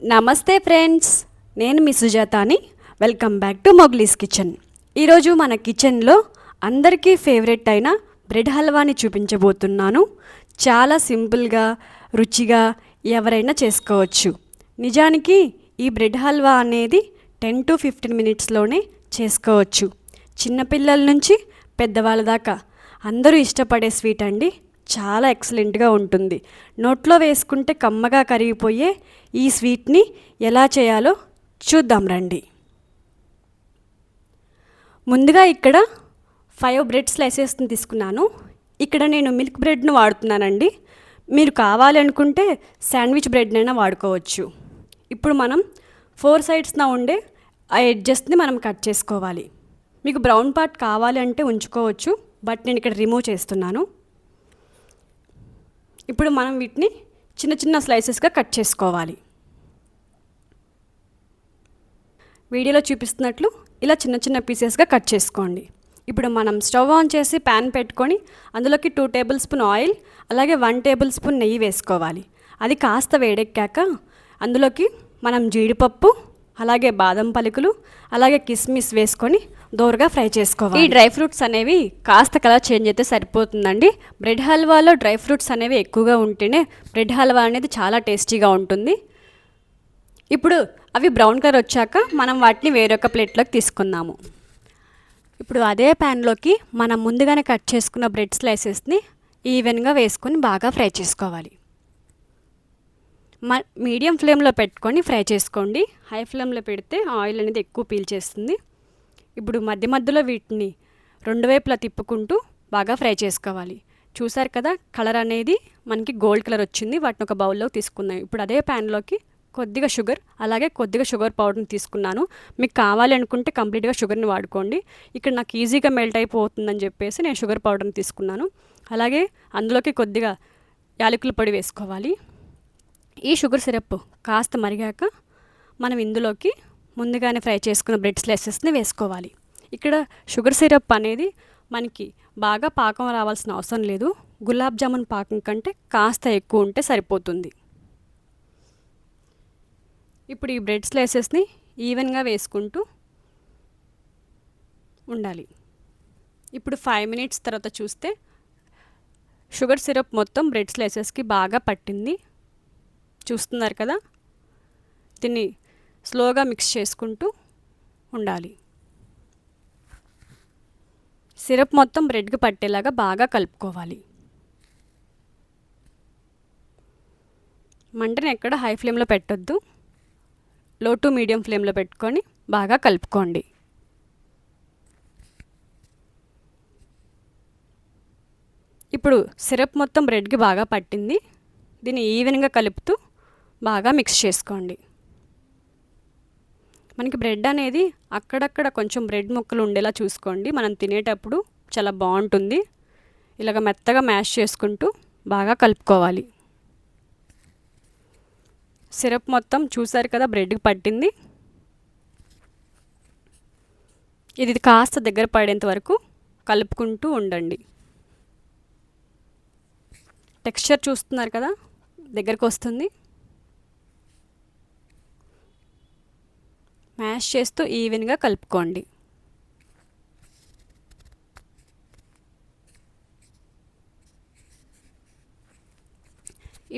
నమస్తే ఫ్రెండ్స్, నేను మీ సుజాతాని. Welcome back to Mowgli's kitchen. ఈరోజు మన కిచెన్లో అందరికీ ఫేవరెట్ అయిన బ్రెడ్ హల్వాని చూపించబోతున్నాను. చాలా సింపుల్గా, రుచిగా ఎవరైనా చేసుకోవచ్చు. నిజానికి ఈ బ్రెడ్ హల్వా అనేది 10 to 15 మినిట్స్లోనే చేసుకోవచ్చు. చిన్నపిల్లల నుంచి పెద్దవాళ్ళ దాకా అందరూ ఇష్టపడే స్వీట్ అండి. చాలా ఎక్సలెంట్గా ఉంటుంది. నోట్లో వేసుకుంటే కమ్మగా కరిగిపోయే ఈ స్వీట్ని ఎలా చేయాలో చూద్దాం రండి. ముందుగా ఇక్కడ 5 బ్రెడ్ స్లైసెస్ని తీసుకున్నాను. ఇక్కడ నేను మిల్క్ బ్రెడ్ను వాడుతున్నానండి. మీరు కావాలనుకుంటే శాండ్విచ్ బ్రెడ్నైనా వాడుకోవచ్చు. ఇప్పుడు మనం 4 సైడ్స్న ఉండే ఆ ఎడ్జెస్ని మనం కట్ చేసుకోవాలి. మీకు బ్రౌన్ పార్ట్ కావాలి అంటే ఉంచుకోవచ్చు, బట్ నేను ఇక్కడ రిమూవ్ చేస్తున్నాను. ఇప్పుడు మనం వీటిని చిన్న చిన్న స్లైసెస్గా కట్ చేసుకోవాలి. వీడియోలో చూపిస్తున్నట్లు ఇలా చిన్న చిన్న పీసెస్గా కట్ చేసుకోండి. ఇప్పుడు మనం స్టవ్ ఆన్ చేసి ప్యాన్ పెట్టుకొని అందులోకి 2 టేబుల్ స్పూన్ ఆయిల్, అలాగే 1 టేబుల్ స్పూన్ నెయ్యి వేసుకోవాలి. అది కాస్త వేడెక్కాక అందులోకి మనం జీడిపప్పు, అలాగే బాదం పలుకులు, అలాగే కిస్మిస్ వేసుకొని దోరగా ఫ్రై చేసుకోవాలి. ఈ డ్రై ఫ్రూట్స్ అనేవి కాస్త కలర్ చేంజ్ అయితే సరిపోతుందండి. బ్రెడ్ హల్వాలో డ్రై ఫ్రూట్స్ అనేవి ఎక్కువగా ఉంటేనే బ్రెడ్ హల్వా అనేది చాలా టేస్టీగా ఉంటుంది. ఇప్పుడు అవి బ్రౌన్ కలర్ వచ్చాక మనం వాటిని వేరొక ప్లేట్లోకి తీసుకుందాము. ఇప్పుడు అదే ప్యాన్లోకి మనం ముందుగానే కట్ చేసుకున్న బ్రెడ్ స్లైసెస్ని ఈవెన్గా వేసుకొని బాగా ఫ్రై చేసుకోవాలి. మీడియం ఫ్లేమ్లో పెట్టుకొని ఫ్రై చేసుకోండి. హై ఫ్లేమ్లో పెడితే ఆయిల్ అనేది ఎక్కువ పీల్చేస్తుంది. ఇప్పుడు మధ్య మధ్యలో వీటిని 2 వైపులా తిప్పుకుంటూ బాగా ఫ్రై చేసుకోవాలి. చూసారు కదా, కలర్ అనేది మనకి గోల్డ్ కలర్ వచ్చింది. వాటిని ఒక బౌల్లో తీసుకున్నాం. ఇప్పుడు అదే ప్యాన్లోకి కొద్దిగా షుగర్, అలాగే కొద్దిగా షుగర్ పౌడర్ని తీసుకున్నాను. మీకు కావాలి అనుకుంటే కంప్లీట్గా షుగర్ని వాడుకోండి. ఇక్కడ నాకు ఈజీగా మెల్ట్ అయిపోతుందని చెప్పేసి నేను షుగర్ పౌడర్ని తీసుకున్నాను. అలాగే అందులోకి కొద్దిగా యాలకుల పొడి వేసుకోవాలి. ఈ షుగర్ సిరప్ కాస్త మరిగాక మనం ఇందులోకి ముందుగానే ఫ్రై చేసుకున్న బ్రెడ్ స్లైసెస్ని వేసుకోవాలి. ఇక్కడ షుగర్ సిరప్ అనేది మనకి బాగా పాకం రావాల్సిన అవసరం లేదు. గులాబ్ జామున్ పాకం కంటే కాస్త ఎక్కువ ఉంటే సరిపోతుంది. ఇప్పుడు ఈ బ్రెడ్ స్లైసెస్ని ఈవెన్గా వేసుకుంటూ ఉండాలి. ఇప్పుడు 5 మినిట్స్ తర్వాత చూస్తే షుగర్ సిరప్ మొత్తం బ్రెడ్ స్లైసెస్కి బాగా పట్టింది. చూస్తున్నారు కదా, దీన్ని స్లోగా మిక్స్ చేసుకుంటూ ఉండాలి. సిరప్ మొత్తం బ్రెడ్కి పట్టేలాగా బాగా కలుపుకోవాలి. మంటని ఎక్కడ హై ఫ్లేమ్లో పెట్టొద్దు, లో టు మీడియం ఫ్లేమ్లో పెట్టుకొని బాగా కలుపుకోండి. ఇప్పుడు సిరప్ మొత్తం బ్రెడ్కి బాగా పట్టింది. దీన్ని ఈవెన్గా కలుపుతూ బాగా మిక్స్ చేసుకోండి. మనకి బ్రెడ్ అనేది అక్కడక్కడ కొంచెం బ్రెడ్ ముక్కలు ఉండేలా చూసుకోండి. మనం తినేటప్పుడు చాలా బాగుంటుంది. ఇలాగ మెత్తగా మ్యాష్ చేసుకుంటూ బాగా కలుపుకోవాలి. సిరప్ మొత్తం చూసారు కదా, బ్రెడ్కి పట్టింది. ఇది కాస్త దగ్గర పడేంత వరకు కలుపుకుంటూ ఉండండి. టెక్స్చర్ చూస్తున్నారు కదా, దగ్గరకు వస్తుంది. మ్యాష్ చేస్తూ ఈవెన్గా కలుపుకోండి.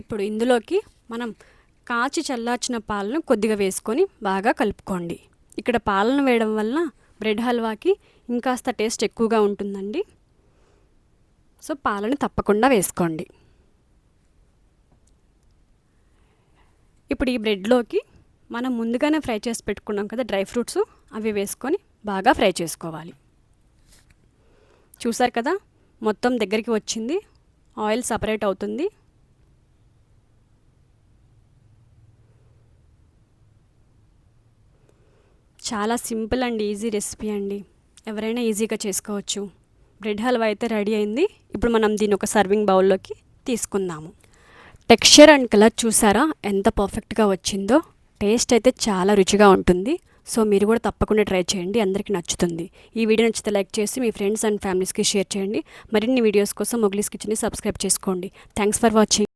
ఇప్పుడు ఇందులోకి మనం కాచి చల్లార్చిన పాలను కొద్దిగా వేసుకొని బాగా కలుపుకోండి. ఇక్కడ పాలను వేయడం వలన బ్రెడ్ హల్వాకి ఇంకాస్త టేస్ట్ ఎక్కువగా ఉంటుందండి. సో పాలను తప్పకుండా వేసుకోండి. ఇప్పుడు ఈ బ్రెడ్లోకి మనం ముందుగానే ఫ్రై చేసి పెట్టుకున్నాం కదా డ్రై ఫ్రూట్స్, అవి వేసుకొని బాగా ఫ్రై చేసుకోవాలి. చూసారు కదా, మొత్తం దగ్గరికి వచ్చింది. ఆయిల్ సపరేట్ అవుతుంది. చాలా సింపుల్ అండ్ ఈజీ రెసిపీ అండి. ఎవరైనా ఈజీగా చేసుకోవచ్చు. బ్రెడ్ హల్వా అయితే రెడీ అయింది. ఇప్పుడు మనం దీన్ని ఒక సర్వింగ్ బౌల్లోకి తీసుకుందాము. టెక్స్చర్ అండ్ కలర్ చూసారా ఎంత పర్ఫెక్ట్గా వచ్చిందో. టేస్ట్ అయితే చాలా రుచిగా ఉంటుంది. సో మీరు కూడా తప్పకుండా ట్రై చేయండి, అందరికీ నచ్చుతుంది. ఈ వీడియో నచ్చితే లైక్ చేసి మీ ఫ్రెండ్స్ అండ్ ఫ్యామిలీస్కి షేర్ చేయండి. మరిన్ని వీడియోస్ కోసం మొగ్లీస్ కిచెన్ని సబ్స్క్రైబ్ చేసుకోండి. Thanks for watching.